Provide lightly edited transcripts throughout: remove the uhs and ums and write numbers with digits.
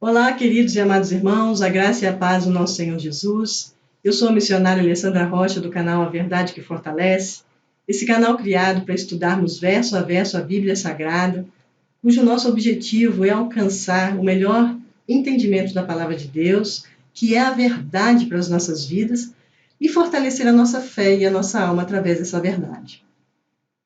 Olá, queridos e amados irmãos, a graça e a paz do nosso Senhor Jesus. Eu sou a missionária Alessandra Rocha, do canal A Verdade que Fortalece, esse canal criado para estudarmos verso a verso a Bíblia Sagrada, cujo nosso objetivo é alcançar o melhor entendimento da Palavra de Deus, que é a verdade para as nossas vidas, e fortalecer a nossa fé e a nossa alma através dessa verdade.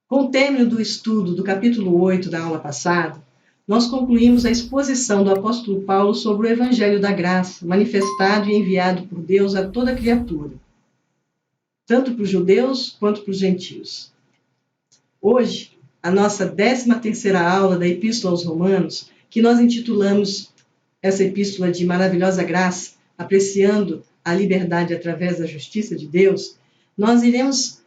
Com o término do estudo do capítulo 8 da aula passada, nós concluímos a exposição do apóstolo Paulo sobre o Evangelho da Graça, manifestado e enviado por Deus a toda criatura, tanto para os judeus quanto para os gentios. Hoje, a nossa 13ª aula da Epístola aos Romanos, que nós intitulamos essa epístola de maravilhosa graça, apreciando a liberdade através da justiça de Deus, nós iremos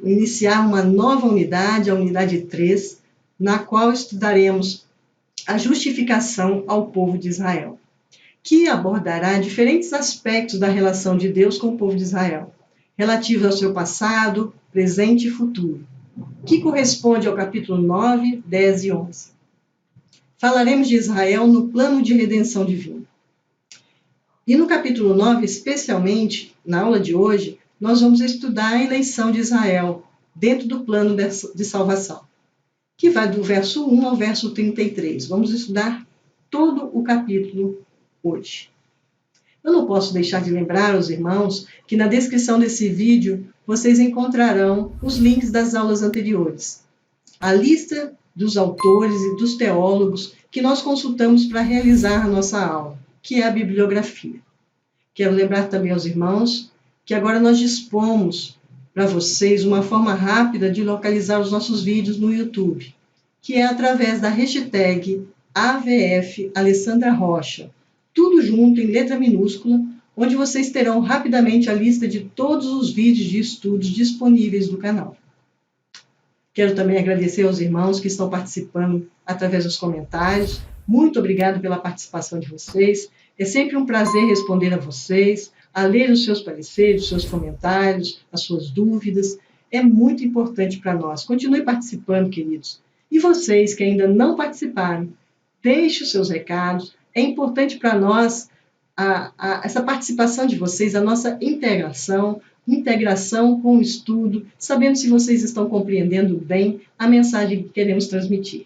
iniciar uma nova unidade, a unidade 3, na qual estudaremos a justificação ao povo de Israel, que abordará diferentes aspectos da relação de Deus com o povo de Israel, relativos ao seu passado, presente e futuro, que corresponde ao capítulo 9, 10 e 11. Falaremos de Israel no plano de redenção divina. E no capítulo 9, especialmente, na aula de hoje, nós vamos estudar a eleição de Israel dentro do plano de salvação, que vai do verso 1 ao verso 33. Vamos estudar todo o capítulo hoje. Eu não posso deixar de lembrar aos irmãos que na descrição desse vídeo vocês encontrarão os links das aulas anteriores, a lista dos autores e dos teólogos que nós consultamos para realizar a nossa aula, que é a bibliografia. Quero lembrar também aos irmãos que agora nós dispomos para vocês uma forma rápida de localizar os nossos vídeos no YouTube, que é através da hashtag AVF Alessandra Rocha, tudo junto em letra minúscula, onde vocês terão rapidamente a lista de todos os vídeos de estudos disponíveis do canal. Quero também agradecer aos irmãos que estão participando através dos comentários. Muito obrigado pela participação de vocês. É sempre um prazer responder a vocês, a ler os seus pareceres, os seus comentários, as suas dúvidas. É muito importante para nós. Continue participando, queridos. E vocês que ainda não participaram, deixem os seus recados. É importante para nós essa participação de vocês, a nossa integração com o estudo, sabendo se vocês estão compreendendo bem a mensagem que queremos transmitir.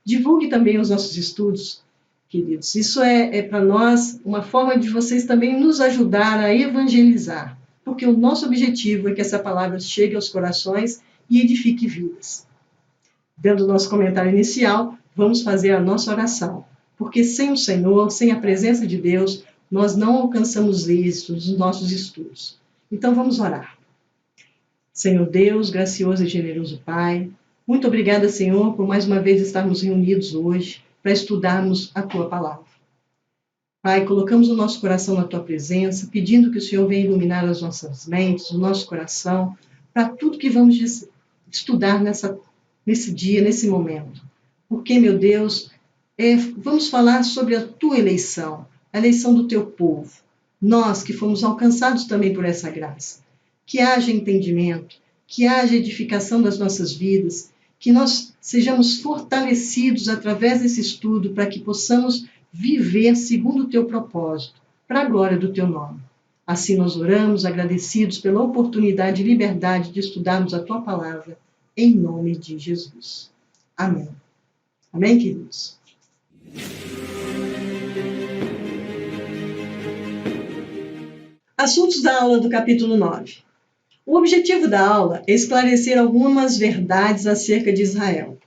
Divulgue também os nossos estudos, queridos. Isso é para nós uma forma de vocês também nos ajudar a evangelizar, porque o nosso objetivo é que essa palavra chegue aos corações e edifique vidas. Dando o nosso comentário inicial, vamos fazer a nossa oração, porque sem o Senhor, sem a presença de Deus, nós não alcançamos êxito nos nossos estudos. Então vamos orar. Senhor Deus, gracioso e generoso Pai, muito obrigada, Senhor, por mais uma vez estarmos reunidos hoje para estudarmos a Tua Palavra. Pai, colocamos o nosso coração na Tua presença, pedindo que o Senhor venha iluminar as nossas mentes, o nosso coração, para tudo que vamos estudar nesse dia, nesse momento. Porque, meu Deus, vamos falar sobre a Tua eleição, a eleição do Teu povo. Nós que fomos alcançados também por essa graça. Que haja entendimento, que haja edificação das nossas vidas, que nós sejamos fortalecidos através desse estudo para que possamos viver segundo o Teu propósito, para a glória do Teu nome. Assim nós oramos, agradecidos pela oportunidade e liberdade de estudarmos a Tua Palavra, em nome de Jesus. Amém. Amém, queridos? Assuntos da aula do capítulo 9. O objetivo da aula é esclarecer algumas verdades acerca de Israel.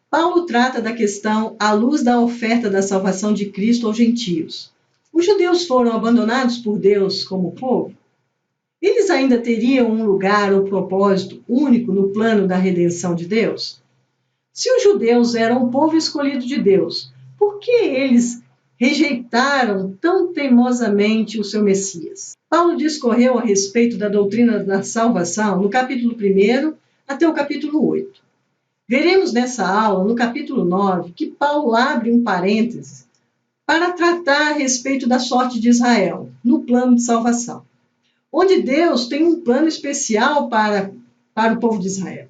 Paulo trata da questão à luz da oferta da salvação de Cristo aos gentios. Os judeus foram abandonados por Deus como povo? Eles ainda teriam um lugar ou propósito único no plano da redenção de Deus? Se os judeus eram o povo escolhido de Deus, por que eles rejeitaram tão teimosamente o seu Messias? Paulo discorreu a respeito da doutrina da salvação no capítulo 1 até o capítulo 8. Veremos nessa aula, no capítulo 9, que Paulo abre um parêntese para tratar a respeito da sorte de Israel, no plano de salvação, onde Deus tem um plano especial para o povo de Israel,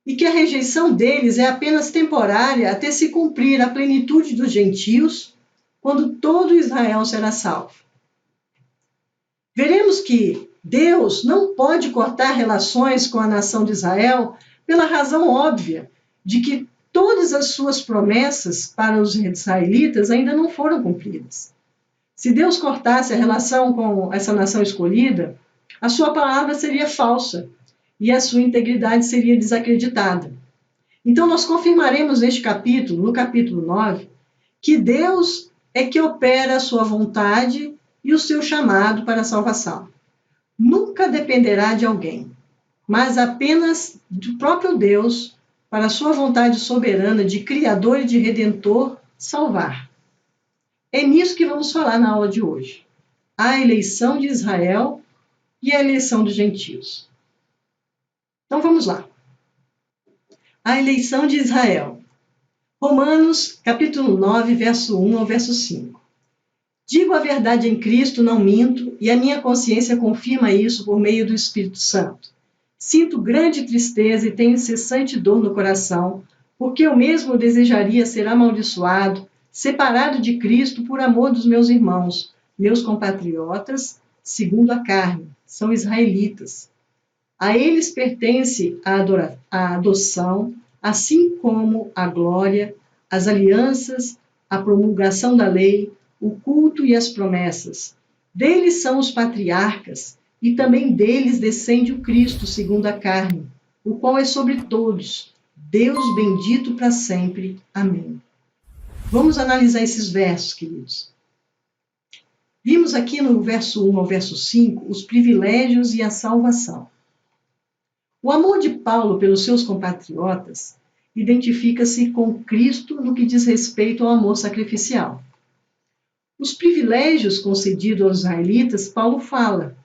e que a rejeição deles é apenas temporária até se cumprir a plenitude dos gentios, quando todo Israel será salvo. Veremos que Deus não pode cortar relações com a nação de Israel pela razão óbvia de que todas as suas promessas para os israelitas ainda não foram cumpridas. Se Deus cortasse a relação com essa nação escolhida, a sua palavra seria falsa e a sua integridade seria desacreditada. Então, nós confirmaremos neste capítulo, no capítulo 9, que Deus é que opera a sua vontade e o seu chamado para a salvação. Nunca dependerá de alguém, mas apenas do próprio Deus, para a sua vontade soberana de Criador e de Redentor, salvar. É nisso que vamos falar na aula de hoje. A eleição de Israel e a eleição dos gentios. Então vamos lá. A eleição de Israel. Romanos, capítulo 9, verso 1 ao verso 5. Digo a verdade em Cristo, não minto, e a minha consciência confirma isso por meio do Espírito Santo. Sinto grande tristeza e tenho incessante dor no coração, porque eu mesmo desejaria ser amaldiçoado, separado de Cristo por amor dos meus irmãos, meus compatriotas, segundo a carne, são israelitas. A eles pertence a adoção, assim como a glória, as alianças, a promulgação da lei, o culto e as promessas. Deles são os patriarcas, e também deles descende o Cristo, segundo a carne, o qual é sobre todos, Deus bendito para sempre. Amém. Vamos analisar esses versos, queridos. Vimos aqui no verso 1 ao verso 5 os privilégios e a salvação. O amor de Paulo pelos seus compatriotas identifica-se com Cristo no que diz respeito ao amor sacrificial. Os privilégios concedidos aos israelitas, Paulo fala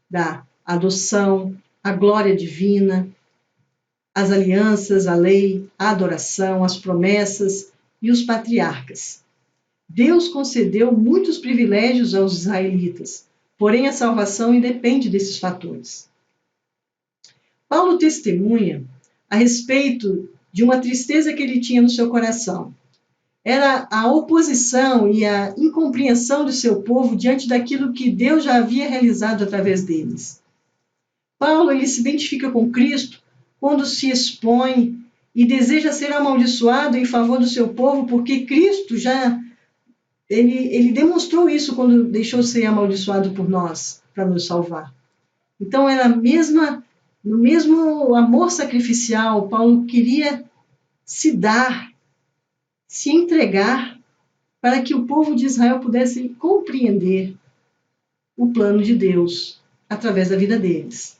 da adoção, a glória divina, as alianças, a lei, a adoração, as promessas e os patriarcas. Deus concedeu muitos privilégios aos israelitas, porém a salvação independe desses fatores. Paulo testemunha a respeito de uma tristeza que ele tinha no seu coração. Era a oposição e a incompreensão do seu povo diante daquilo que Deus já havia realizado através deles. Paulo ele se identifica com Cristo quando se expõe e deseja ser amaldiçoado em favor do seu povo, porque Cristo já ele demonstrou isso quando deixou ser amaldiçoado por nós, para nos salvar. Então, era no mesmo amor sacrificial, Paulo queria se dar, se entregar, para que o povo de Israel pudesse compreender o plano de Deus através da vida deles.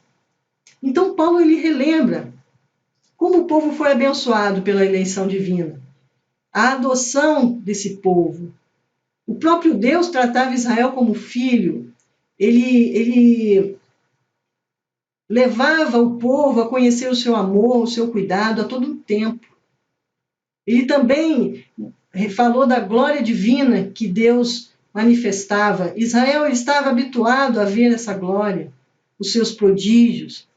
Então, Paulo ele relembra como o povo foi abençoado pela eleição divina, a adoção desse povo. O próprio Deus tratava Israel como filho, ele levava o povo a conhecer o seu amor, o seu cuidado a todo tempo. Ele também falou da glória divina que Deus manifestava. Israel estava habituado a ver essa glória, os seus prodígios.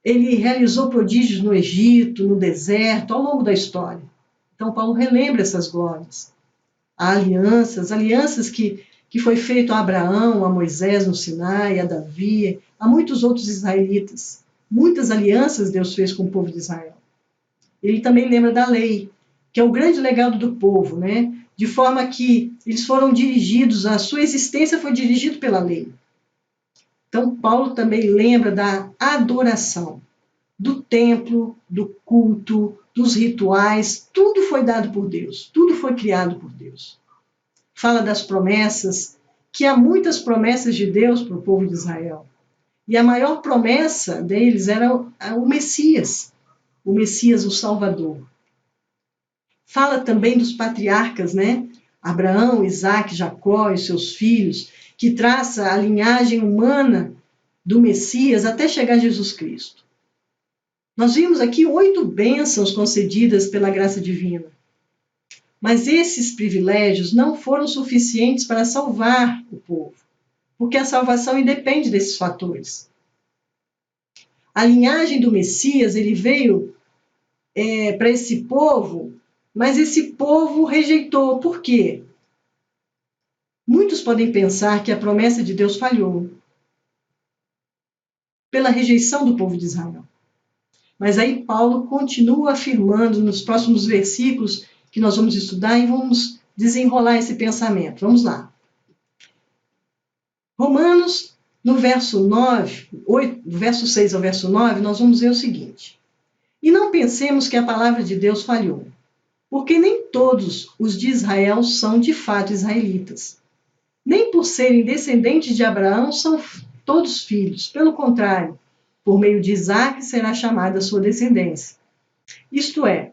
Ele realizou prodígios no Egito, no deserto, ao longo da história. Então, Paulo relembra essas glórias. Há alianças que foi feito a Abraão, a Moisés no Sinai, a Davi, a muitos outros israelitas. Muitas alianças Deus fez com o povo de Israel. Ele também lembra da lei, que é o grande legado do povo, né? De forma que eles foram dirigidos, a sua existência foi dirigida pela lei. Então, Paulo também lembra da adoração, do templo, do culto, dos rituais, tudo foi dado por Deus, tudo foi criado por Deus. Fala das promessas, que há muitas promessas de Deus para o povo de Israel. E a maior promessa deles era o Messias, o Salvador. Fala também dos patriarcas, né? Abraão, Isaque, Jacó e seus filhos, que traça a linhagem humana do Messias até chegar a Jesus Cristo. Nós vimos aqui 8 bênçãos concedidas pela graça divina. Mas esses privilégios não foram suficientes para salvar o povo, porque a salvação independe desses fatores. A linhagem do Messias, ele veio para esse povo, mas esse povo rejeitou. Por quê? Muitos podem pensar que a promessa de Deus falhou pela rejeição do povo de Israel. Mas aí Paulo continua afirmando nos próximos versículos que nós vamos estudar e vamos desenrolar esse pensamento. Vamos lá. Romanos, no verso 9, do verso 6 ao verso 9, nós vamos ver o seguinte: E não pensemos que a palavra de Deus falhou, porque nem todos os de Israel são de fato israelitas. Nem por serem descendentes de Abraão são todos filhos. Pelo contrário, por meio de Isaque será chamada a sua descendência. Isto é,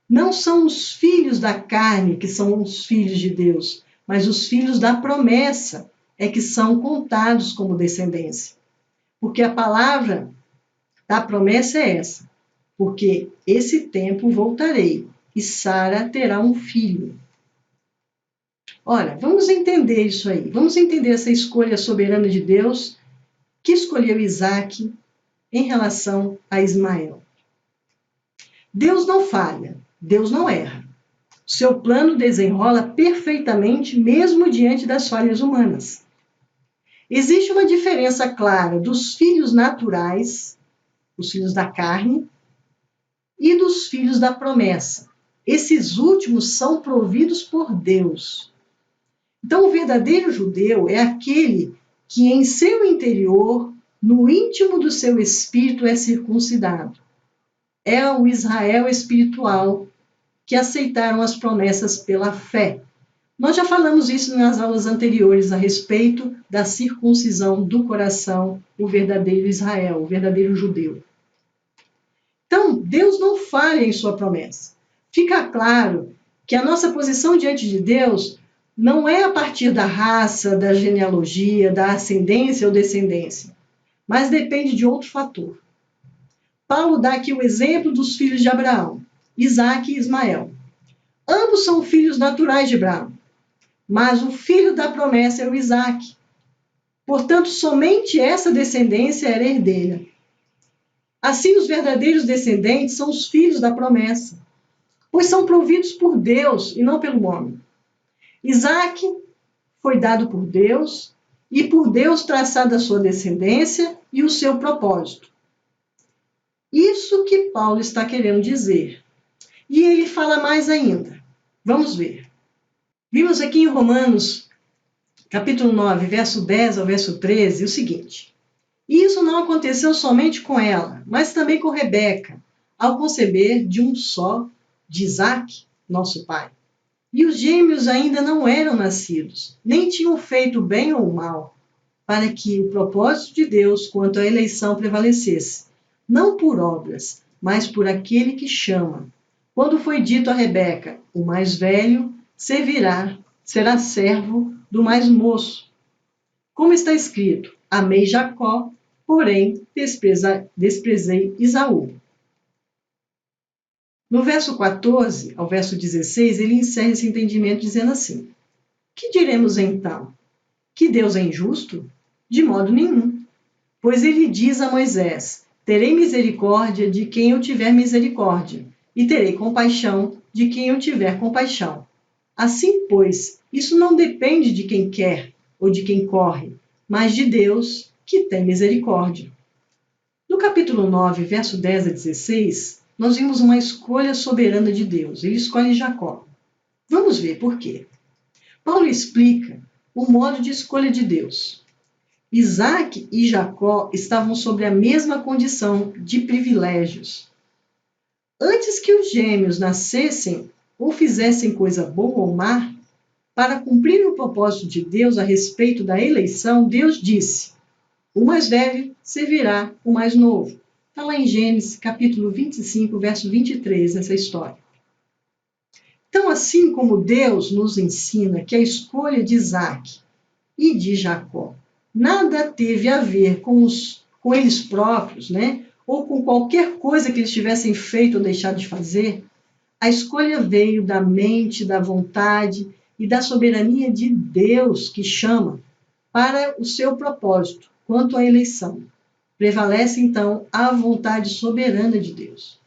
não são os filhos da carne que são os filhos de Deus, mas os filhos da promessa é que são contados como descendência. Porque a palavra da promessa é essa: porque esse tempo voltarei e Sara terá um filho. Ora, vamos entender isso aí. Vamos entender essa escolha soberana de Deus que escolheu Isaque em relação a Ismael. Deus não falha, Deus não erra. Seu plano desenrola perfeitamente mesmo diante das falhas humanas. Existe uma diferença clara dos filhos naturais, os filhos da carne, e dos filhos da promessa. Esses últimos são providos por Deus. Então, o verdadeiro judeu é aquele que em seu interior, no íntimo do seu espírito, é circuncidado. É o Israel espiritual que aceitaram as promessas pela fé. Nós já falamos isso nas aulas anteriores a respeito da circuncisão do coração, o verdadeiro Israel, o verdadeiro judeu. Então, Deus não falha em sua promessa. Fica claro que a nossa posição diante de Deus não é a partir da raça, da genealogia, da ascendência ou descendência, mas depende de outro fator. Paulo dá aqui o exemplo dos filhos de Abraão, Isaque e Ismael. Ambos são filhos naturais de Abraão, mas o filho da promessa é o Isaque. Portanto, somente essa descendência era herdeira. Assim, os verdadeiros descendentes são os filhos da promessa, pois são providos por Deus e não pelo homem. Isaque foi dado por Deus e por Deus traçada a sua descendência e o seu propósito. Isso que Paulo está querendo dizer. E ele fala mais ainda. Vamos ver. Vimos aqui em Romanos, capítulo 9, verso 10 ao verso 13, o seguinte: E isso não aconteceu somente com ela, mas também com Rebeca, ao conceber de um só, de Isaque, nosso pai. E os gêmeos ainda não eram nascidos, nem tinham feito bem ou mal, para que o propósito de Deus quanto à eleição prevalecesse, não por obras, mas por aquele que chama. Quando foi dito a Rebeca, o mais velho será servo do mais moço. Como está escrito, amei Jacó, porém desprezei Esaú. No verso 14 ao verso 16, ele encerra esse entendimento dizendo assim: Que diremos então? Que Deus é injusto? De modo nenhum. Pois ele diz a Moisés: Terei misericórdia de quem eu tiver misericórdia, e terei compaixão de quem eu tiver compaixão. Assim, pois, isso não depende de quem quer ou de quem corre, mas de Deus, que tem misericórdia. No capítulo 9, verso 10 a 16, nós vimos uma escolha soberana de Deus. Ele escolhe Jacó. Vamos ver por quê. Paulo explica o modo de escolha de Deus. Isaque e Jacó estavam sob a mesma condição de privilégios. Antes que os gêmeos nascessem ou fizessem coisa boa ou má, para cumprir o propósito de Deus a respeito da eleição, Deus disse: o mais velho servirá o mais novo. Está lá em Gênesis, capítulo 25, verso 23, essa história. Então, assim como Deus nos ensina que a escolha de Isaque e de Jacó nada teve a ver com eles próprios, né? Ou com qualquer coisa que eles tivessem feito ou deixado de fazer, a escolha veio da mente, da vontade e da soberania de Deus que chama para o seu propósito quanto à eleição. Prevalece, então, a vontade soberana de Deus.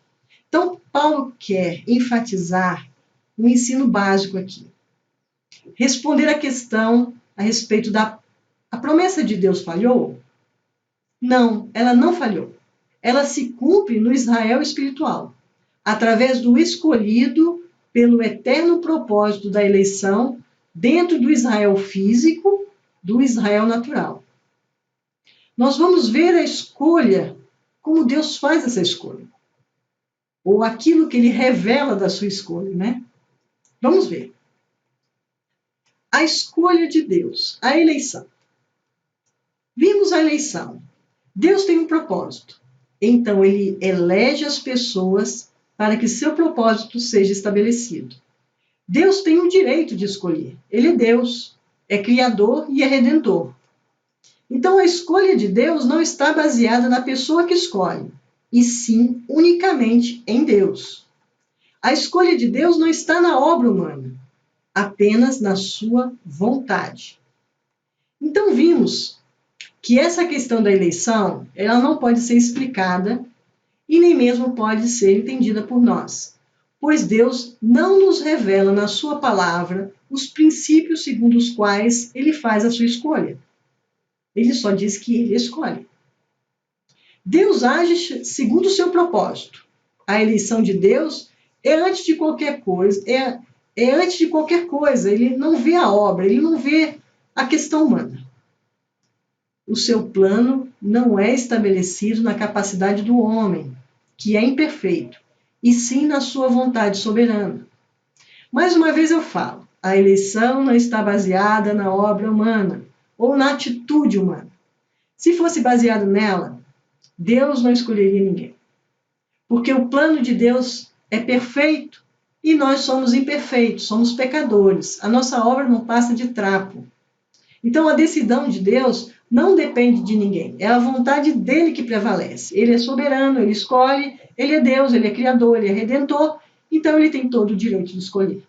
Então, Paulo quer enfatizar um ensino básico aqui. Responder à questão a respeito da a promessa de Deus falhou? Não, ela não falhou. Ela se cumpre no Israel espiritual, através do escolhido pelo eterno propósito da eleição dentro do Israel físico, do Israel natural. Nós vamos ver a escolha, como Deus faz essa escolha, ou aquilo que ele revela da sua escolha, né? Vamos ver. A escolha de Deus, a eleição. Vimos a eleição. Deus tem um propósito. Então, ele elege as pessoas para que seu propósito seja estabelecido. Deus tem o direito de escolher. Ele é Deus, é Criador e é Redentor. Então, a escolha de Deus não está baseada na pessoa que escolhe, e sim unicamente em Deus. A escolha de Deus não está na obra humana, apenas na sua vontade. Então, vimos que essa questão da eleição, ela não pode ser explicada e nem mesmo pode ser entendida por nós, pois Deus não nos revela na sua palavra os princípios segundo os quais ele faz a sua escolha. Ele só diz que ele escolhe. Deus age segundo o seu propósito. A eleição de Deus é antes de qualquer coisa, é antes de qualquer coisa. Ele não vê a obra, ele não vê a questão humana. O seu plano não é estabelecido na capacidade do homem, que é imperfeito, e sim na sua vontade soberana. Mais uma vez eu falo, a eleição não está baseada na obra humana ou na atitude humana. Se fosse baseado nela, Deus não escolheria ninguém. Porque o plano de Deus é perfeito e nós somos imperfeitos, somos pecadores. A nossa obra não passa de trapo. Então a decisão de Deus não depende de ninguém. É a vontade dele que prevalece. Ele é soberano, ele escolhe, ele é Deus, ele é Criador, ele é Redentor. Então ele tem todo o direito de escolher.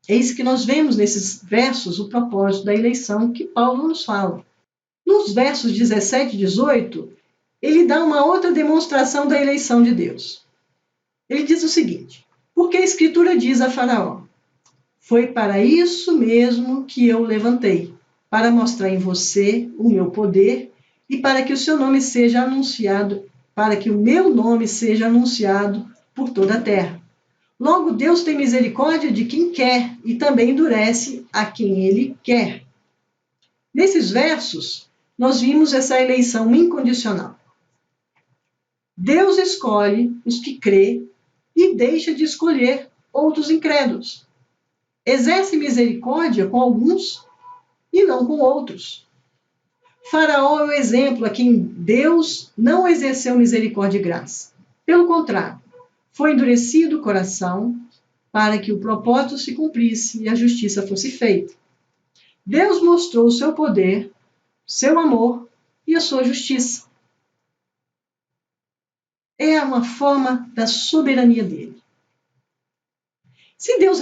É isso que nós vemos nesses versos, o propósito da eleição que Paulo nos fala. Nos versos 17 e 18, ele dá uma outra demonstração da eleição de Deus. Ele diz o seguinte: porque a Escritura diz a Faraó, foi para isso mesmo que eu levantei, para mostrar em você o meu poder e para que o seu nome seja anunciado, para que o meu nome seja anunciado por toda a terra. Logo, Deus tem misericórdia de quem quer e também endurece a quem ele quer. Nesses versos, nós vimos essa eleição incondicional. Deus escolhe os que crê e deixa de escolher outros incrédulos. Exerce misericórdia com alguns e não com outros. Faraó é o exemplo a quem Deus não exerceu misericórdia e graça. Pelo contrário, foi endurecido o coração para que o propósito se cumprisse e a justiça fosse feita. Deus mostrou o seu poder, seu amor e a sua justiça. É uma forma da soberania dele. Se Deus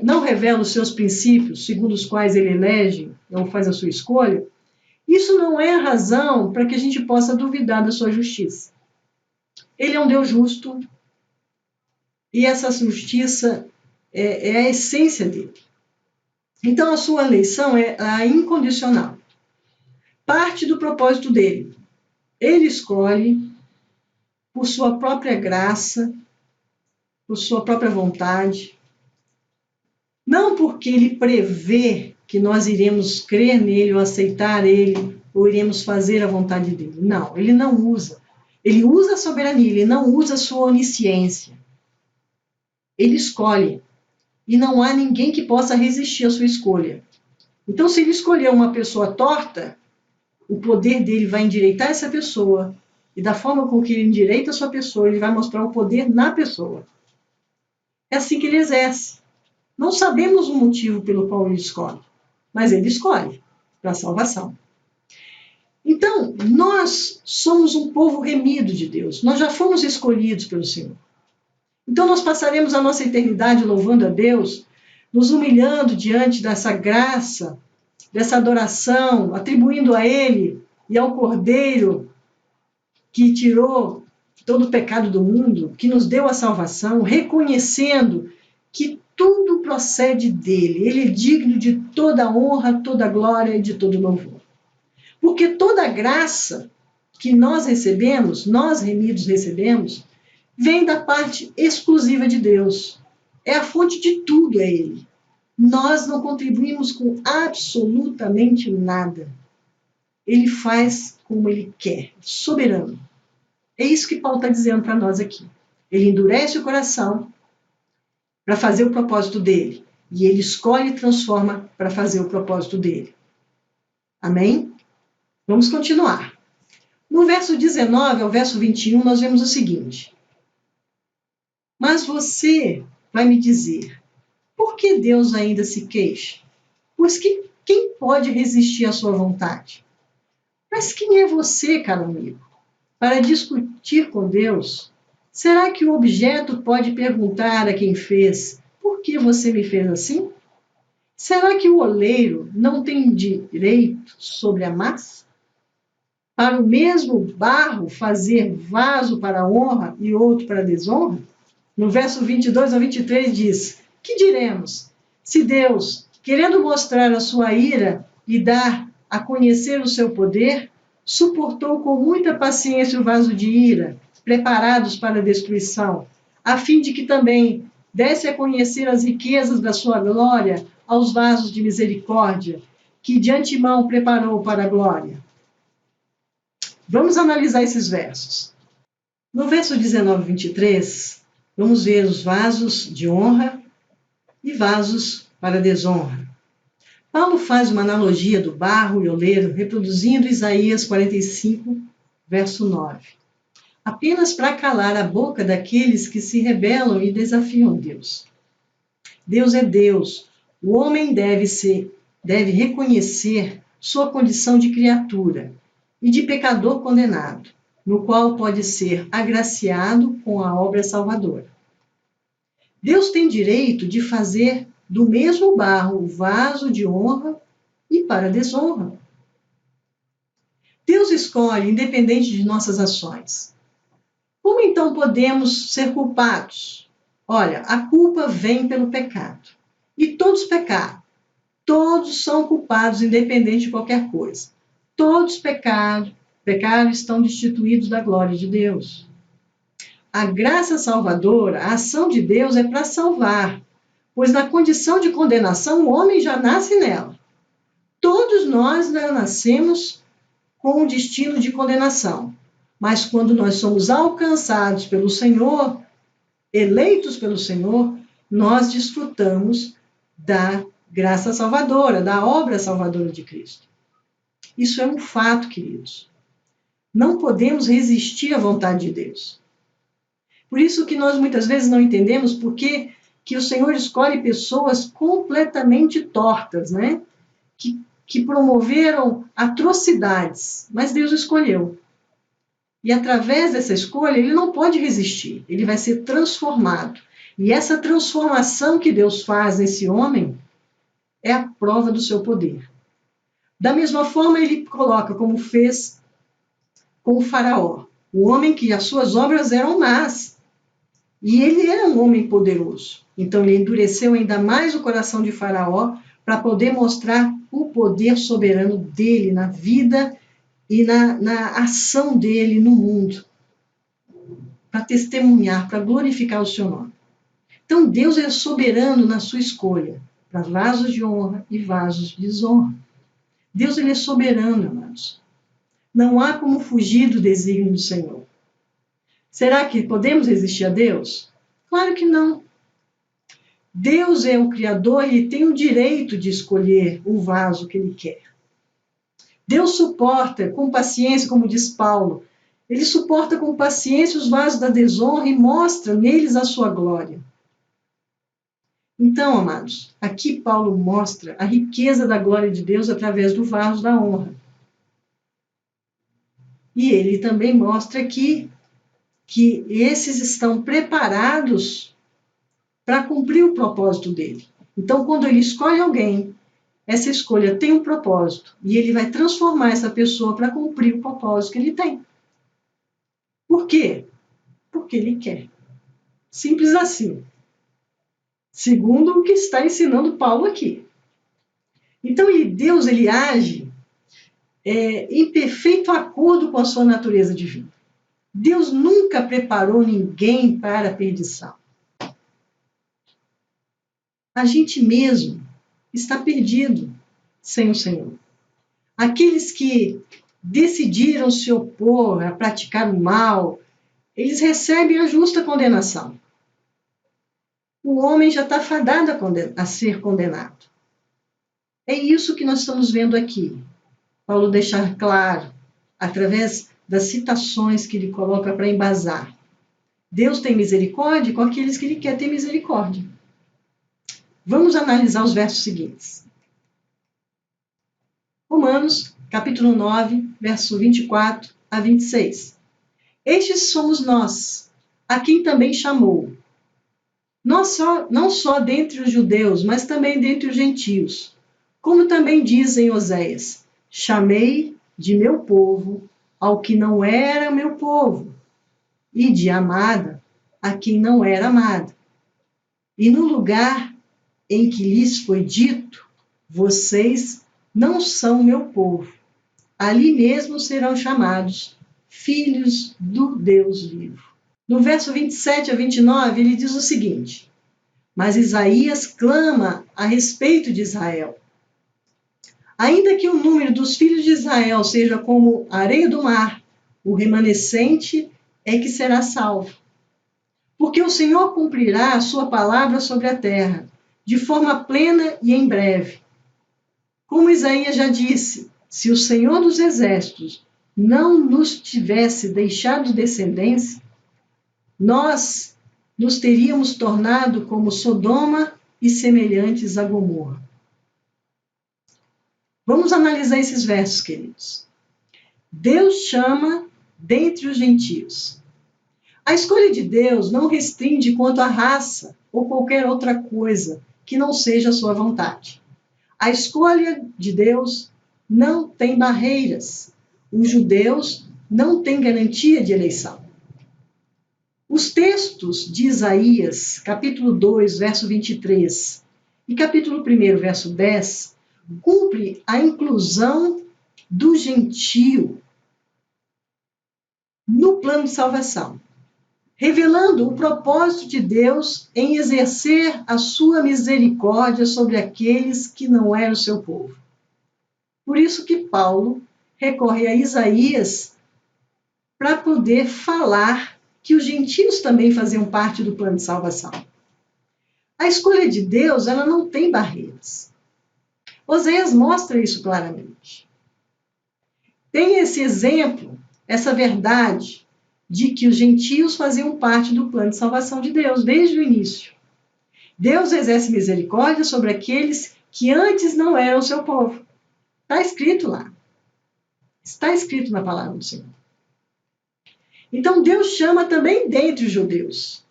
não revela os seus princípios, segundo os quais ele elege ou faz a sua escolha, isso não é a razão para que a gente possa duvidar da sua justiça. Ele é um Deus justo e essa justiça é a essência dele. Então a sua eleição é a incondicional. Parte do propósito dele. Ele escolhe por sua própria graça, por sua própria vontade, não porque ele prevê que nós iremos crer nele ou aceitar ele, ou iremos fazer a vontade dele. Não, ele não usa. Ele usa a soberania, ele não usa a sua onisciência. Ele escolhe. E não há ninguém que possa resistir à sua escolha. Então, se ele escolher uma pessoa torta, o poder dele vai endireitar essa pessoa. E da forma com que ele endireita a sua pessoa, ele vai mostrar o poder na pessoa. É assim que ele exerce. Não sabemos o motivo pelo qual ele escolhe, mas ele escolhe para a salvação. Então, nós somos um povo remido de Deus. Nós já fomos escolhidos pelo Senhor. Então, nós passaremos a nossa eternidade louvando a Deus, nos humilhando diante dessa graça, dessa adoração, atribuindo a Ele e ao Cordeiro que tirou todo o pecado do mundo, que nos deu a salvação, reconhecendo que tudo procede dele. Ele é digno de toda honra, toda glória e de todo louvor. Porque toda graça que nós recebemos, nós remidos recebemos, vem da parte exclusiva de Deus. É a fonte de tudo, é Ele. Nós não contribuímos com absolutamente nada. Ele faz como Ele quer, soberano. É isso que Paulo está dizendo para nós aqui. Ele endurece o coração para fazer o propósito dele. E ele escolhe e transforma para fazer o propósito dele. Amém? Vamos continuar. No verso 19 ao verso 21, nós vemos o seguinte. Mas você vai me dizer, por que Deus ainda se queixa? Pois que quem pode resistir à sua vontade? Mas quem é você, caro amigo, para discutir com Deus? Será que o objeto pode perguntar a quem fez, por que você me fez assim? Será que o oleiro não tem direito sobre a massa? Para o mesmo barro fazer vaso para a honra e outro para a desonra? No verso 22 ao 23 diz, que diremos? Se Deus, querendo mostrar a sua ira e dar a conhecer o seu poder, suportou com muita paciência o vaso de ira, preparados para a destruição, a fim de que também desse a conhecer as riquezas da sua glória aos vasos de misericórdia, que de antemão preparou para a glória. Vamos analisar esses versos. No verso 19 e 23, vamos ver os vasos de honra e vasos para desonra. Paulo faz uma analogia do barro e oleiro, reproduzindo Isaías 45, verso 9. Apenas para calar a boca daqueles que se rebelam e desafiam Deus. Deus é Deus. O homem deve reconhecer sua condição de criatura e de pecador condenado, no qual pode ser agraciado com a obra salvadora. Deus tem direito de fazer do mesmo barro o vaso de honra e para desonra. Deus escolhe independente de nossas ações. Como então podemos ser culpados? Olha, a culpa vem pelo pecado. E todos pecaram. Todos são culpados independente de qualquer coisa. Todos pecaram e estão destituídos da glória de Deus. A graça salvadora, a ação de Deus é para salvar, pois na condição de condenação o homem já nasce nela. Todos nós nascemos com o destino de condenação, mas quando nós somos alcançados pelo Senhor, eleitos pelo Senhor, nós desfrutamos da graça salvadora, da obra salvadora de Cristo. Isso é um fato, queridos. Não podemos resistir à vontade de Deus. Por isso que nós muitas vezes não entendemos por que o Senhor escolhe pessoas completamente tortas, né? Que promoveram atrocidades, mas Deus escolheu. E através dessa escolha, ele não pode resistir, ele vai ser transformado. E essa transformação que Deus faz nesse homem é a prova do seu poder. Da mesma forma, ele coloca como fez com o faraó, o homem que as suas obras eram más. E ele era um homem poderoso. Então ele endureceu ainda mais o coração de Faraó para poder mostrar o poder soberano dele na vida e na ação dele no mundo. Para testemunhar, para glorificar o seu nome. Então Deus é soberano na sua escolha, para vasos de honra e vasos de desonra. Deus ele é soberano, amados. Não há como fugir do desígnio do Senhor. Será que podemos resistir a Deus? Claro que não. Deus é o Criador e ele tem o direito de escolher o vaso que ele quer. Deus suporta com paciência, como diz Paulo, ele suporta com paciência os vasos da desonra e mostra neles a sua glória. Então, amados, aqui Paulo mostra a riqueza da glória de Deus através do vaso da honra. E ele também mostra aqui que esses estão preparados para cumprir o propósito dele. Então, quando ele escolhe alguém, essa escolha tem um propósito e ele vai transformar essa pessoa para cumprir o propósito que ele tem. Por quê? Porque ele quer. Simples assim. segundo o que está ensinando Paulo aqui. Então, Deus ele age em perfeito acordo com a sua natureza divina. Deus nunca preparou ninguém para a perdição. A gente mesmo está perdido sem o Senhor. Aqueles que decidiram se opor a praticar o mal, eles recebem a justa condenação. O homem já está fadado a ser condenado. É isso que nós estamos vendo aqui. Paulo deixa claro, através das citações que ele coloca para embasar. Deus tem misericórdia com aqueles que ele quer ter misericórdia. Vamos analisar os versos seguintes. Romanos, capítulo 9, verso 24 a 26. Estes somos nós, a quem também chamou. Não só dentre os judeus, mas também dentre os gentios. Como também diz em Oséias, chamei de meu povo ao que não era meu povo, e de amada a quem não era amada. E no lugar em que lhes foi dito, vocês não são meu povo, ali mesmo serão chamados filhos do Deus vivo. No verso 27 a 29, ele diz o seguinte: mas Isaías clama a respeito de Israel. Ainda que o número dos filhos de Israel seja como a areia do mar, o remanescente é que será salvo. Porque o Senhor cumprirá a sua palavra sobre a terra, de forma plena e em breve. Como Isaías já disse, se o Senhor dos Exércitos não nos tivesse deixado descendência, nós nos teríamos tornado como Sodoma e semelhantes a Gomorra. Vamos analisar esses versos, queridos. Deus chama dentre os gentios. A escolha de Deus não restringe quanto à raça ou qualquer outra coisa que não seja a sua vontade. A escolha de Deus não tem barreiras. Os judeus não têm garantia de eleição. Os textos de Isaías, capítulo 2, verso 23, e capítulo 1, verso 10, cumpre a inclusão do gentio no plano de salvação, revelando o propósito de Deus em exercer a sua misericórdia sobre aqueles que não eram o seu povo. Por isso que Paulo recorre a Isaías para poder falar que os gentios também faziam parte do plano de salvação. A escolha de Deus, ela não tem barreiras. Oséias mostra isso claramente. Tem esse exemplo, essa verdade, de que os gentios faziam parte do plano de salvação de Deus, desde o início. Deus exerce misericórdia sobre aqueles que antes não eram o seu povo. Está escrito lá. Está escrito na palavra do Senhor. Então, Deus chama também dentre os judeus.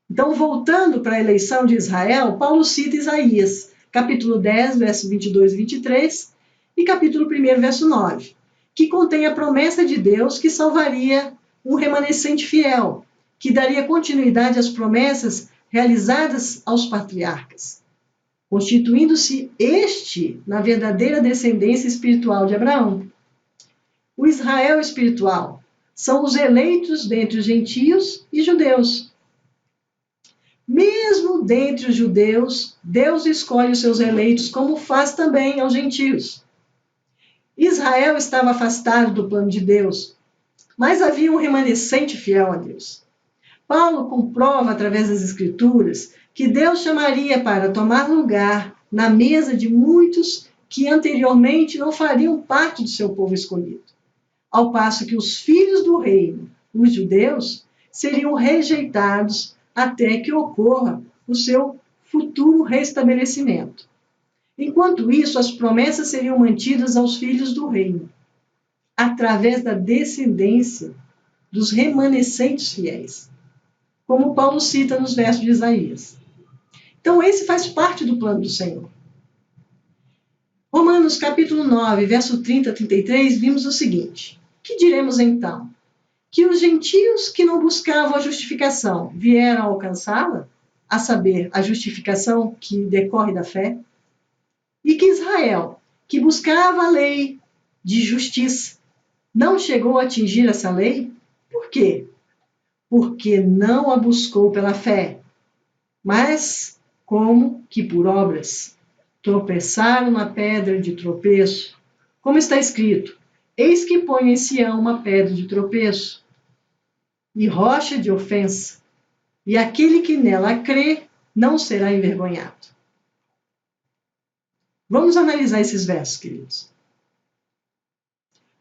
Então, voltando para a eleição de Israel, Paulo cita Isaías, capítulo 10, verso 22 e 23, e capítulo 1, verso 9, que contém a promessa de Deus que salvaria um remanescente fiel, que daria continuidade às promessas realizadas aos patriarcas, constituindo-se este na verdadeira descendência espiritual de Abraão. O Israel espiritual são os eleitos dentre os gentios e judeus. Mesmo dentre os judeus, Deus escolhe os seus eleitos, como faz também aos gentios. Israel estava afastado do plano de Deus, mas havia um remanescente fiel a Deus. Paulo comprova, através das Escrituras, que Deus chamaria para tomar lugar na mesa de muitos que anteriormente não fariam parte do seu povo escolhido, ao passo que os filhos do reino, os judeus, seriam rejeitados até que ocorra o seu futuro restabelecimento. Enquanto isso, as promessas seriam mantidas aos filhos do reino, através da descendência dos remanescentes fiéis, como Paulo cita nos versos de Isaías. Então, esse faz parte do plano do Senhor. Romanos capítulo 9, verso 30 a 33, vimos o seguinte: que diremos então? Que os gentios que não buscavam a justificação vieram alcançá-la? a saber, a justificação que decorre da fé, e que Israel, que buscava a lei de justiça, não chegou a atingir essa lei. Por quê? Porque não a buscou pela fé, mas como que por obras. Tropeçaram na pedra de tropeço, como está escrito: eis que ponho em Sião uma pedra de tropeço e rocha de ofensa, e aquele que nela crê não será envergonhado. Vamos analisar esses versos, queridos.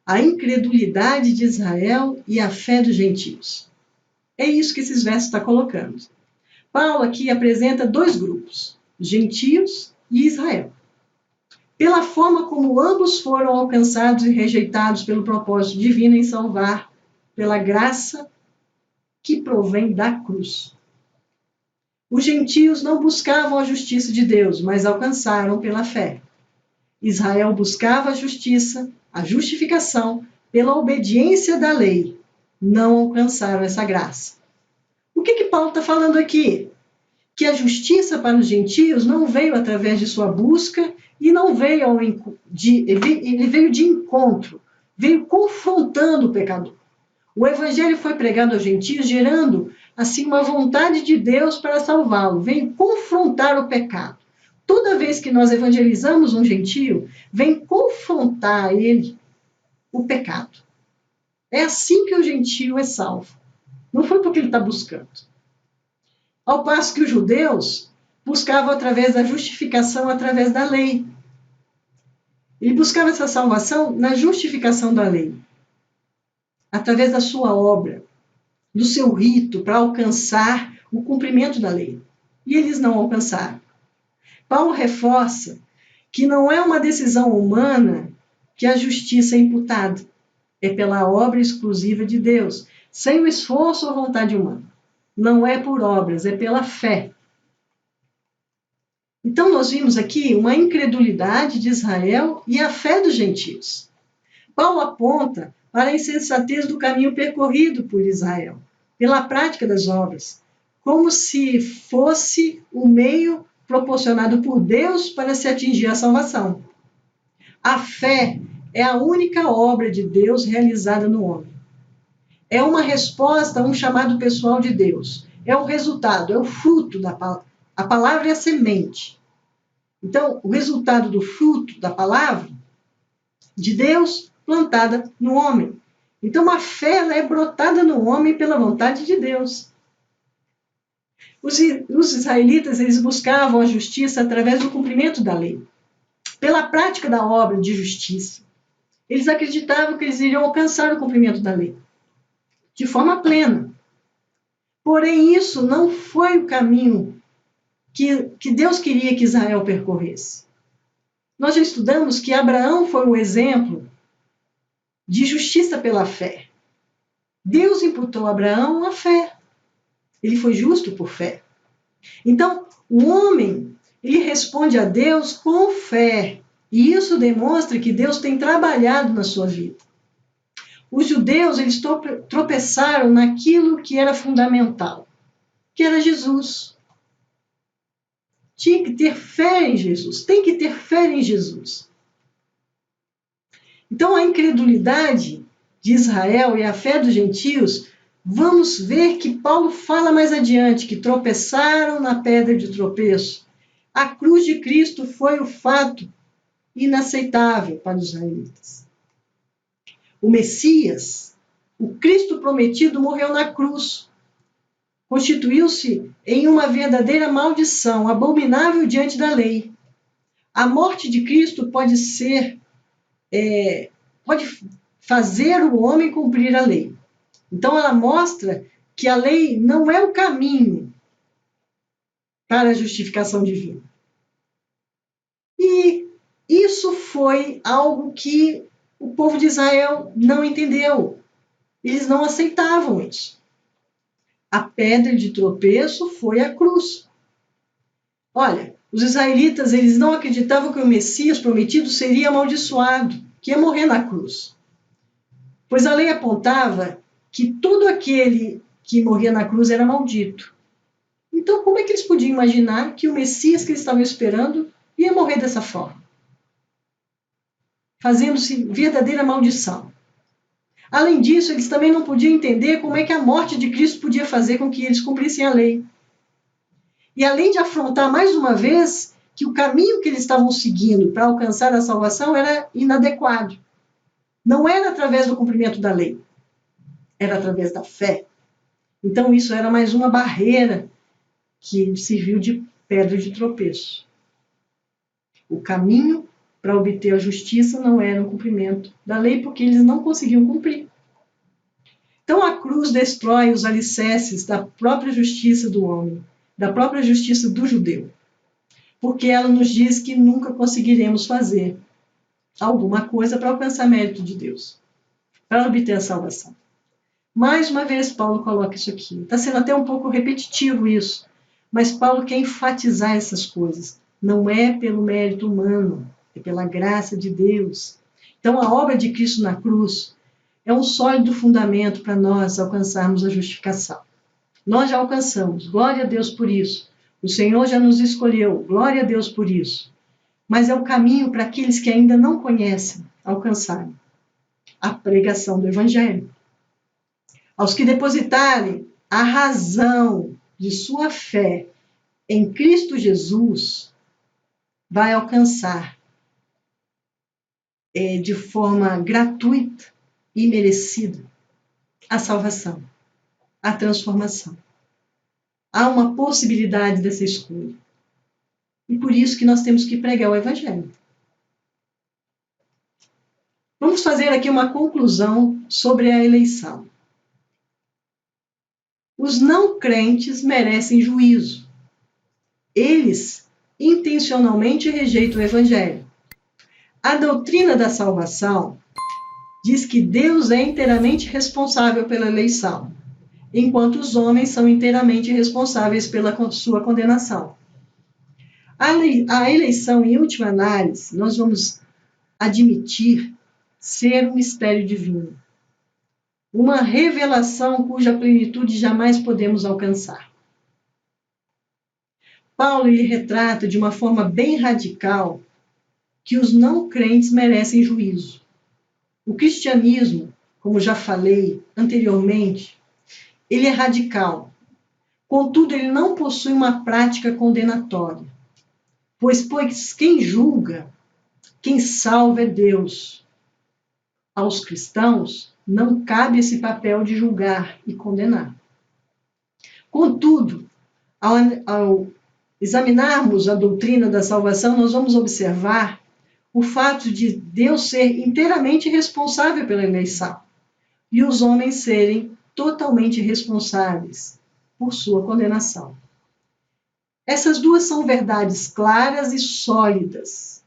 A incredulidade de Israel e a fé dos gentios. É isso que esses versos estão colocando. Paulo aqui apresenta dois grupos, gentios e Israel. Pela forma como ambos foram alcançados e rejeitados pelo propósito divino em salvar, pela graça que provém da cruz. Os gentios não buscavam a justiça de Deus, mas alcançaram pela fé. Israel buscava a justiça, a justificação, pela obediência da lei. Não alcançaram essa graça. O que Paulo está falando aqui? Que a justiça para os gentios não veio através de sua busca e não veio ele veio de encontro, veio confrontando o pecador. O evangelho foi pregado aos gentios, gerando assim uma vontade de Deus para salvá-lo, veio confrontar o pecado. Toda vez que nós evangelizamos um gentio, vem confrontar ele o pecado. É assim que o gentio é salvo. Não foi porque ele está buscando. Ao passo que os judeus buscavam através da justificação, através da lei. Ele buscava essa salvação na justificação da lei, através da sua obra, do seu rito, para alcançar o cumprimento da lei. E eles não alcançaram. Paulo reforça que não é uma decisão humana que a justiça é imputada. É pela obra exclusiva de Deus, sem o esforço ou vontade humana. Não é por obras, é pela fé. Então, nós vimos aqui uma incredulidade de Israel e a fé dos gentios. Paulo aponta para a insensatez do caminho percorrido por Israel, pela prática das obras, como se fosse o meio proporcionado por Deus para se atingir a salvação. A fé é a única obra de Deus realizada no homem. É uma resposta a um chamado pessoal de Deus. É o resultado, é o fruto da palavra. A palavra é a semente. Então, o resultado do fruto da palavra de Deus plantada no homem. Então, a fé ela é brotada no homem pela vontade de Deus. Os israelitas eles buscavam a justiça através do cumprimento da lei, pela prática da obra de justiça. Eles acreditavam que eles iriam alcançar o cumprimento da lei, de forma plena. Porém, isso não foi o caminho que Deus queria que Israel percorresse. Nós já estudamos que Abraão foi um exemplo de justiça pela fé. Deus imputou a Abraão a fé. Ele foi justo por fé. Então, o homem, ele responde a Deus com fé. E isso demonstra que Deus tem trabalhado na sua vida. Os judeus, eles tropeçaram naquilo que era fundamental, que era Jesus. Tinha que ter fé em Jesus, tem que ter fé em Jesus. Então, a incredulidade de Israel e a fé dos gentios, vamos ver que Paulo fala mais adiante, que tropeçaram na pedra de tropeço. A cruz de Cristo foi o fato inaceitável para os israelitas. O Messias, o Cristo prometido, morreu na cruz. Constituiu-se em uma verdadeira maldição, abominável diante da lei. A morte de Cristo pode fazer o homem cumprir a lei. Então, ela mostra que a lei não é o caminho para a justificação divina. E isso foi algo que o povo de Israel não entendeu. Eles não aceitavam isso. A pedra de tropeço foi a cruz. Olha, os israelitas eles não acreditavam que o Messias prometido seria amaldiçoado, que ia morrer na cruz. Pois a lei apontava que todo aquele que morria na cruz era maldito. Então, como é que eles podiam imaginar que o Messias que eles estavam esperando ia morrer dessa forma? Fazendo-se verdadeira maldição. Além disso, eles também não podiam entender como é que a morte de Cristo podia fazer com que eles cumprissem a lei. E além de afrontar mais uma vez que o caminho que eles estavam seguindo para alcançar a salvação era inadequado. Não era através do cumprimento da lei, era através da fé. Então isso era mais uma barreira que serviu de pedra de tropeço. O caminho para obter a justiça não era o cumprimento da lei, porque eles não conseguiam cumprir. Então a cruz destrói os alicerces da própria justiça do homem, da própria justiça do judeu, porque ela nos diz que nunca conseguiremos fazer alguma coisa para alcançar mérito de Deus, para obter a salvação. Mais uma vez Paulo coloca isso aqui. Está sendo até um pouco repetitivo isso, mas Paulo quer enfatizar essas coisas. Não é pelo mérito humano, é pela graça de Deus. Então a obra de Cristo na cruz é um sólido fundamento para nós alcançarmos a justificação. Nós já alcançamos, glória a Deus por isso. O Senhor já nos escolheu, glória a Deus por isso. Mas é o caminho para aqueles que ainda não conhecem alcançarem a pregação do Evangelho. Aos que depositarem a razão de sua fé em Cristo Jesus, vai alcançar de forma gratuita e merecida a salvação, a transformação. Há uma possibilidade dessa escolha. E por isso que nós temos que pregar o Evangelho. Vamos fazer aqui uma conclusão sobre a eleição. Os não crentes merecem juízo. Eles intencionalmente rejeitam o Evangelho. A doutrina da salvação diz que Deus é inteiramente responsável pela eleição, enquanto os homens são inteiramente responsáveis pela sua condenação. A eleição, em última análise, nós vamos admitir ser um mistério divino, uma revelação cuja plenitude jamais podemos alcançar. Paulo ele retrata de uma forma bem radical que os não crentes merecem juízo. O cristianismo, como já falei anteriormente, ele é radical. Contudo, ele não possui uma prática condenatória, pois quem julga, quem salva é Deus. Aos cristãos não cabe esse papel de julgar e condenar. Contudo, ao examinarmos a doutrina da salvação, nós vamos observar o fato de Deus ser inteiramente responsável pela eleição e os homens serem totalmente responsáveis por sua condenação. Essas duas são verdades claras e sólidas,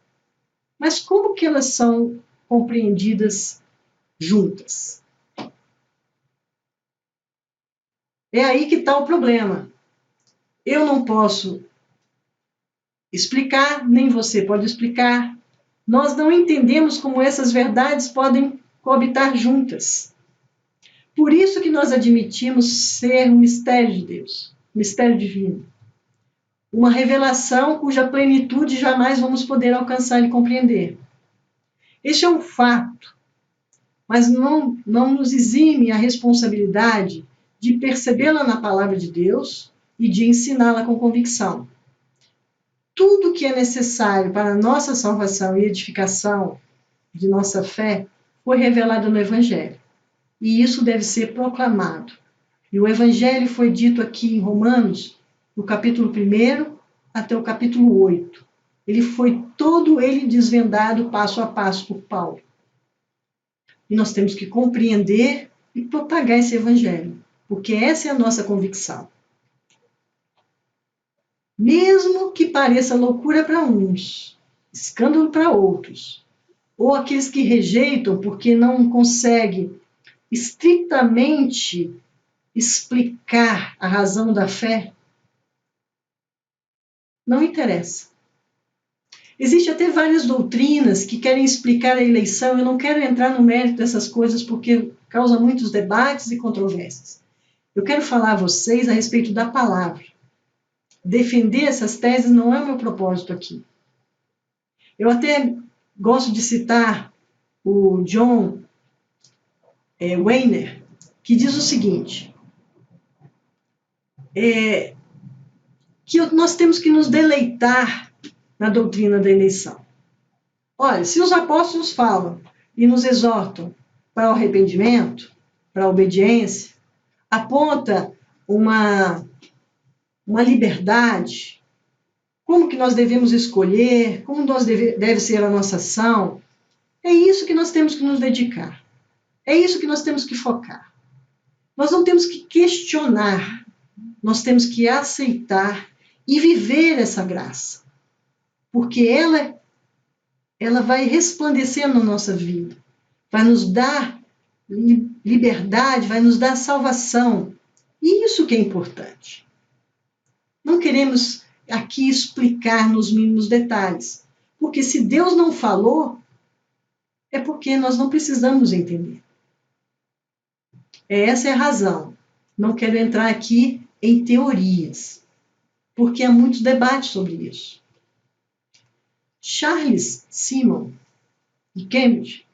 mas como que elas são compreendidas juntas? É aí que está o problema. Eu não posso explicar, nem você pode explicar. Nós não entendemos como essas verdades podem coabitar juntas. Por isso que nós admitimos ser um mistério de Deus, um mistério divino. Uma revelação cuja plenitude jamais vamos poder alcançar e compreender. Este é um fato, mas não nos exime a responsabilidade de percebê-la na palavra de Deus e de ensiná-la com convicção. Tudo que é necessário para a nossa salvação e edificação de nossa fé foi revelado no Evangelho. E isso deve ser proclamado. E o Evangelho foi dito aqui em Romanos, no capítulo 1 até o capítulo 8. Ele foi todo ele desvendado passo a passo por Paulo. E nós temos que compreender e propagar esse Evangelho, porque essa é a nossa convicção. Mesmo que pareça loucura para uns, escândalo para outros, ou aqueles que rejeitam porque não conseguem estritamente explicar a razão da fé, não interessa. Existem até várias doutrinas que querem explicar a eleição. Eu não quero entrar no mérito dessas coisas porque causa muitos debates e controvérsias. Eu quero falar a vocês a respeito da palavra. defender essas teses não é o meu propósito aqui. Eu até gosto de citar o John Wayner, que diz o seguinte, que nós temos que nos deleitar na doutrina da eleição. Olha, se os apóstolos falam e nos exortam para o arrependimento, para a obediência, aponta uma liberdade, como que nós devemos escolher, como deve ser a nossa ação, é isso que nós temos que nos dedicar. É isso que nós temos que focar. Nós não temos que questionar, nós temos que aceitar e viver essa graça. Porque ela vai resplandecer na nossa vida, vai nos dar liberdade, vai nos dar salvação. E isso que é importante. Não queremos aqui explicar nos mínimos detalhes, porque se Deus não falou, é porque nós não precisamos entender. Essa é a razão. Não quero entrar aqui em teorias, porque há muito debate sobre isso. Charles Simmons, de Cambridge,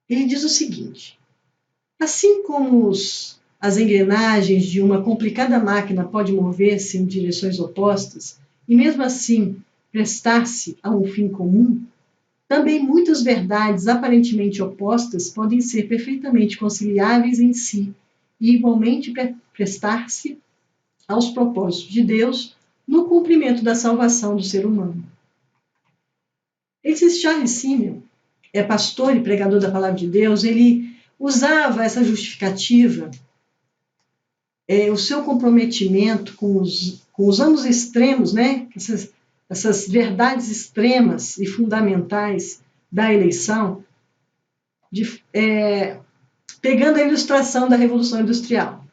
ele diz o seguinte, assim como as engrenagens de uma complicada máquina podem mover-se em direções opostas e mesmo assim prestar-se a um fim comum, também muitas verdades aparentemente opostas podem ser perfeitamente conciliáveis em si e igualmente prestar-se aos propósitos de Deus no cumprimento da salvação do ser humano. Esse Charles Simmons é pastor e pregador da Palavra de Deus, ele usava essa justificativa, o seu comprometimento com os ambos extremos, né? Essas verdades extremas e fundamentais da eleição, pegando a ilustração da Revolução Industrial,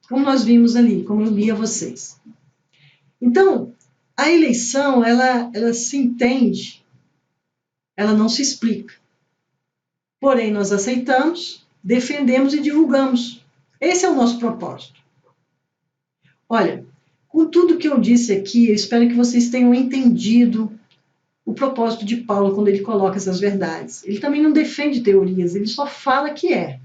como nós vimos ali, como eu li a vocês. Então, a eleição, ela se entende, ela não se explica. Porém, nós aceitamos, defendemos e divulgamos. Esse é o nosso propósito. Olha, com tudo que eu disse aqui, eu espero que vocês tenham entendido o propósito de Paulo quando ele coloca essas verdades. Ele também não defende teorias, ele só fala que é.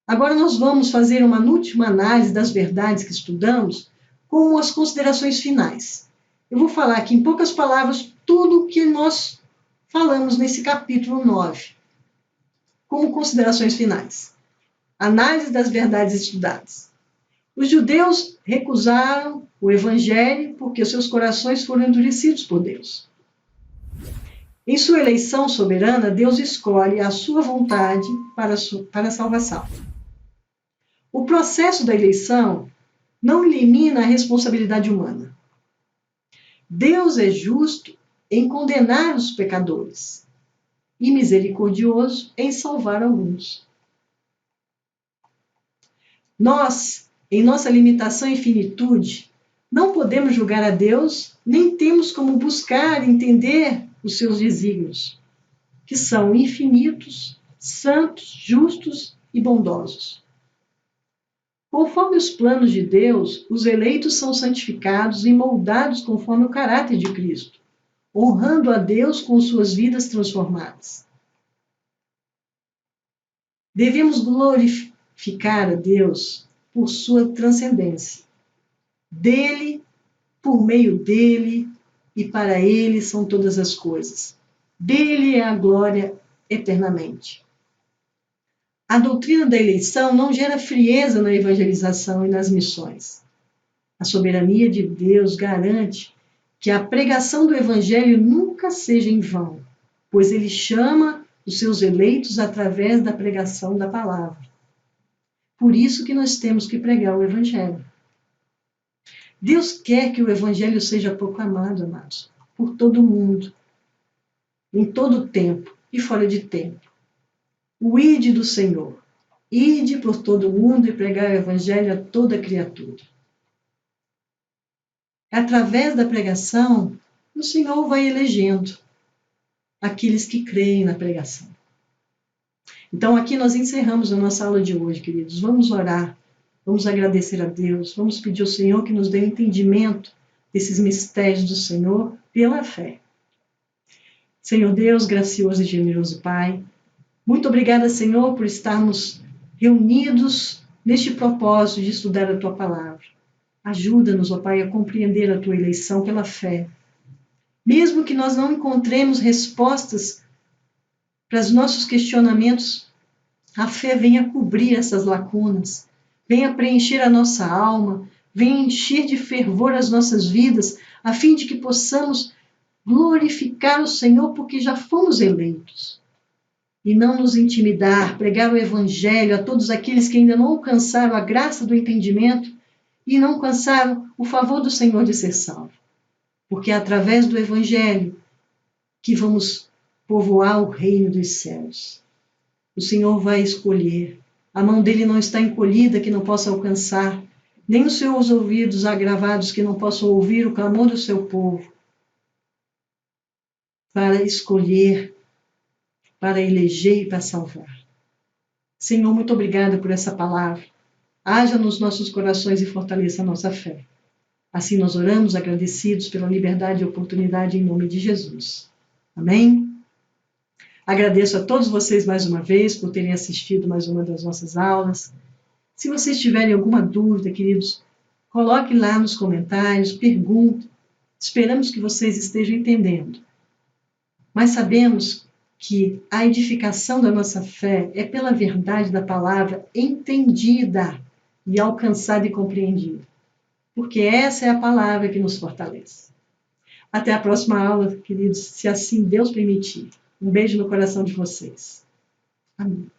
Agora nós vamos fazer uma última análise das verdades que estudamos com as considerações finais. Eu vou falar aqui em poucas palavras tudo o que nós falamos nesse capítulo 9, como considerações finais. Análise das verdades estudadas. Os judeus recusaram o evangelho porque seus corações foram endurecidos por Deus. Em sua eleição soberana, Deus escolhe a sua vontade para a salvação. O processo da eleição não elimina a responsabilidade humana. Deus é justo em condenar os pecadores e misericordioso em salvar alguns. Nós, em nossa limitação e finitude, não podemos julgar a Deus, nem temos como buscar entender os seus desígnios, que são infinitos, santos, justos e bondosos. Conforme os planos de Deus, os eleitos são santificados e moldados conforme o caráter de Cristo, honrando a Deus com suas vidas transformadas. Devemos glorificar a Deus por sua transcendência. Dele, por meio dele e para ele são todas as coisas. Dele é a glória eternamente. A doutrina da eleição não gera frieza na evangelização e nas missões. A soberania de Deus garante que a pregação do evangelho nunca seja em vão, pois ele chama os seus eleitos através da pregação da palavra. Por isso que nós temos que pregar o evangelho. Deus quer que o evangelho seja proclamado, amados, por todo mundo, em todo tempo e fora de tempo. O ide do Senhor. Ide por todo mundo e pregar o evangelho a toda criatura. Através da pregação, o Senhor vai elegendo aqueles que creem na pregação. Então, aqui nós encerramos a nossa aula de hoje, queridos. Vamos orar Vamos agradecer a Deus, vamos pedir ao Senhor que nos dê um entendimento desses mistérios do Senhor pela fé. Senhor Deus, gracioso e generoso Pai, muito obrigada, Senhor, por estarmos reunidos neste propósito de estudar a Tua Palavra. Ajuda-nos, ó Pai, a compreender a Tua eleição pela fé. Mesmo que nós não encontremos respostas para os nossos questionamentos, a fé venha cobrir essas lacunas, venha preencher a nossa alma, venha encher de fervor as nossas vidas, a fim de que possamos glorificar o Senhor porque já fomos eleitos. E não nos intimidar, pregar o Evangelho a todos aqueles que ainda não alcançaram a graça do entendimento e não alcançaram o favor do Senhor de ser salvo. Porque é através do Evangelho que vamos povoar o reino dos céus. O Senhor vai escolher. A mão dele não está encolhida que não possa alcançar, nem os seus ouvidos agravados que não possam ouvir o clamor do seu povo, para escolher, para eleger e para salvar. Senhor, muito obrigada por essa palavra. Haja nos nossos corações e fortaleça a nossa fé. Assim nós oramos agradecidos pela liberdade e oportunidade em nome de Jesus. Amém? Agradeço a todos vocês mais uma vez por terem assistido mais uma das nossas aulas. Se vocês tiverem alguma dúvida, queridos, coloque lá nos comentários, perguntem. Esperamos que vocês estejam entendendo. Mas sabemos que a edificação da nossa fé é pela verdade da palavra entendida e alcançada e compreendida. Porque essa é a palavra que nos fortalece. Até a próxima aula, queridos, se assim Deus permitir. Um beijo no coração de vocês. Amém.